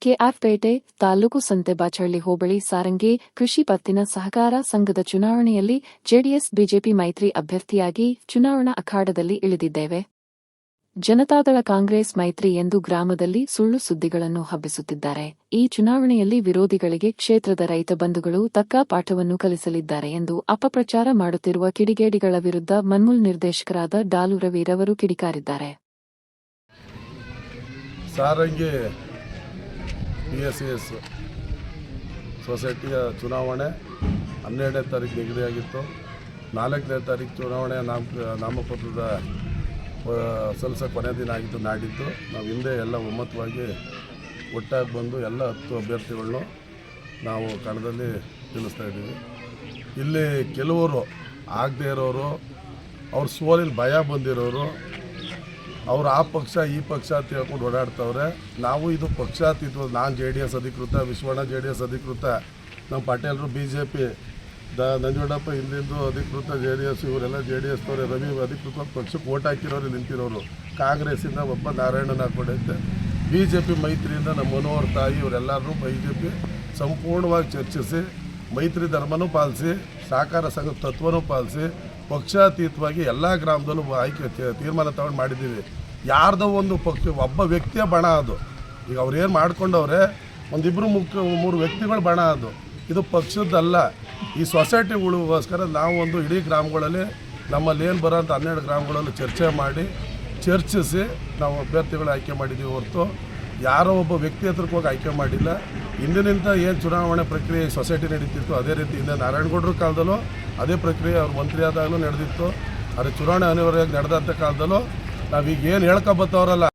ಕೆಆರ್ಪೇಟೆ ತಾಲೂಕು ಸಂತೆಬಾಚಹಳ್ಳಿ ಹೋಬಳಿ ಸಾರಂಗಿ ಕೃಷಿ ಪತ್ತಿನ ಸಹಕಾರ ಸಂಘದ ಚುನಾವಣೆಯಲ್ಲಿ ಜೆಡಿಎಸ್ ಬಿಜೆಪಿ ಮೈತ್ರಿ ಅಭ್ಯರ್ಥಿಯಾಗಿ ಚುನಾವಣಾ ಅಖಾಡದಲ್ಲಿ ಇಳಿದಿದ್ದೇವೆ. ಜನತಾದಳ ಕಾಂಗ್ರೆಸ್ ಮೈತ್ರಿ ಎಂದು ಗ್ರಾಮದಲ್ಲಿ ಸುಳ್ಳು ಸುದ್ದಿಗಳನ್ನು ಹಬ್ಬಿಸುತ್ತಿದ್ದಾರೆ. ಈ ಚುನಾವಣೆಯಲ್ಲಿ ವಿರೋಧಿಗಳಿಗೆ ಕ್ಷೇತ್ರದ ರೈತ ಬಂಧುಗಳು ತಕ್ಕ ಪಾಠವನ್ನು ಕಲಿಸಲಿದ್ದಾರೆ ಎಂದು ಅಪಪ್ರಚಾರ ಮಾಡುತ್ತಿರುವ ಕಿಡಿಗೇಡಿಗಳ ವಿರುದ್ಧ ಮನ್ಮೂಲ್ ನಿರ್ದೇಶಕರಾದ ಡಾಲು ರವಿರವರು ಕಿಡಿಕಾರಿದ್ದಾರೆ. ಸಾರಂಗಿ PSCS ಸೊಸೈಟಿಯ ಚುನಾವಣೆ 12ನೇ ತಾರೀಕು ನಿಗದಿಯಾಗಿತ್ತು. 4ನೇ ತಾರೀಕು ಚುನಾವಣೆ ನಾಮಪತ್ರದ ಸಲ್ಲಿಸೋ ಕೊನೆ ದಿನ ಆಗಿತ್ತು. ನಾಡಿದ್ದು ನಾವು ಹಿಂದೆ ಎಲ್ಲ ಒಮ್ಮತವಾಗಿ ಒಟ್ಟಾಗಿ ಬಂದು ಎಲ್ಲ 10 ಅಭ್ಯರ್ಥಿಗಳನ್ನು ನಾವು ಕಣದಲ್ಲಿ ನಿಲ್ಲಿಸ್ತಾ ಇದ್ದೀವಿ. ಇಲ್ಲಿ ಕೆಲವರು ಆಗದೇ ಇರೋರು, ಅವ್ರ ಸೋಲಿನ ಭಯ ಬಂದಿರೋರು, ಅವ್ರು ಆ ಪಕ್ಷ ಈ ಪಕ್ಷ ಅಂತ ಹೇಳ್ಕೊಂಡು ಓಡಾಡ್ತವ್ರೆ. ನಾವು ಇದು ಪಕ್ಷಾತೀತ. ನಾನು JDS ಅಧಿಕೃತ, ವಿಶ್ವಣ್ಣ JDS ಅಧಿಕೃತ, ನಮ್ಮ ಪಟೇಲರು BJP, ನಂಜುಂಡಪ್ಪ ಹಿಂದಿಂದು ಅಧಿಕೃತ JDS, ಇವರೆಲ್ಲ JDSನವ್ರೆ. ರವಿ ಅಧಿಕೃತ ಪಕ್ಷಕ್ಕೆ ಓಟ್ ಹಾಕಿರೋರು ನಿಂತಿರೋರು. ಕಾಂಗ್ರೆಸ್ಸಿಂದ ಒಬ್ಬ ನಾರಾಯಣನ ಹಾಕ್ಕೊಂಡೈತೆ. BJP ಮೈತ್ರಿಯಿಂದ ನಮ್ಮ ಮನೋಹರ್ ತಾಯಿ ಇವರೆಲ್ಲರೂ BJP ಸಂಪೂರ್ಣವಾಗಿ ಚರ್ಚಿಸಿ ಮೈತ್ರಿ ಧರ್ಮನೂ ಪಾಲಿಸಿ ಸಹಕಾರ ಸಂಘದ ತತ್ವನೂ ಪಾಲಿಸಿ ಪಕ್ಷಾತೀತವಾಗಿ ಎಲ್ಲ ಗ್ರಾಮದಲ್ಲೂ ಆಯ್ಕೆ ತೀರ್ಮಾನ ತಗೊಂಡು ಮಾಡಿದ್ದೀವಿ. ಯಾರ್ದೋ ಒಂದು ಪಕ್ಷ ಒಬ್ಬ ವ್ಯಕ್ತಿಯ ಬಣ ಅದು. ಈಗ ಅವ್ರೇನು ಮಾಡ್ಕೊಂಡವ್ರೆ, ಒಂದಿಬ್ಬರು 3 ವ್ಯಕ್ತಿಗಳು ಬಣ ಅದು. ಇದು ಪಕ್ಷದ್ದಲ್ಲ. ಈ ಸೊಸೈಟಿಗಳಿಗೋಸ್ಕರ ನಾವು ಒಂದು ಇಡೀ ಗ್ರಾಮಗಳಲ್ಲಿ ನಮ್ಮಲ್ಲಿ ಏನು ಬರೋಂಥ 12 ಗ್ರಾಮಗಳಲ್ಲಿ ಚರ್ಚಿಸಿ ನಾವು ಅಭ್ಯರ್ಥಿಗಳು ಆಯ್ಕೆ ಮಾಡಿದ್ದೀವಿ ಹೊರತು ಯಾರೋ ಒಬ್ಬ ವ್ಯಕ್ತಿ ಹತ್ರಕ್ಕೆ ಹೋಗಿ ಆಯ್ಕೆ ಮಾಡಿಲ್ಲ. ಹಿಂದಿನಿಂದ ಏನು ಚುನಾವಣೆ ಪ್ರಕ್ರಿಯೆ ಸೊಸೈಟಿ ನಡೀತಿತ್ತು ಅದೇ ರೀತಿ ಹಿಂದೆ ನಾರಾಯಣಗೌಡರ ಕಾಲದಲ್ಲೂ ಅದೇ ಪ್ರಕ್ರಿಯೆ ಅವ್ರು ಮಂತ್ರಿ ಆದಾಗಲೂ ನಡೆದಿತ್ತು. ಆದರೆ ಚುನಾವಣೆ ಅನಿವಾರ್ಯವಾಗಿ ನಡೆದಂಥ ಕಾಲದಲ್ಲೂ ನಾವೀಗ ಏನು ಹೇಳ್ಕೊಬತ್ತವ್ರಲ್ಲ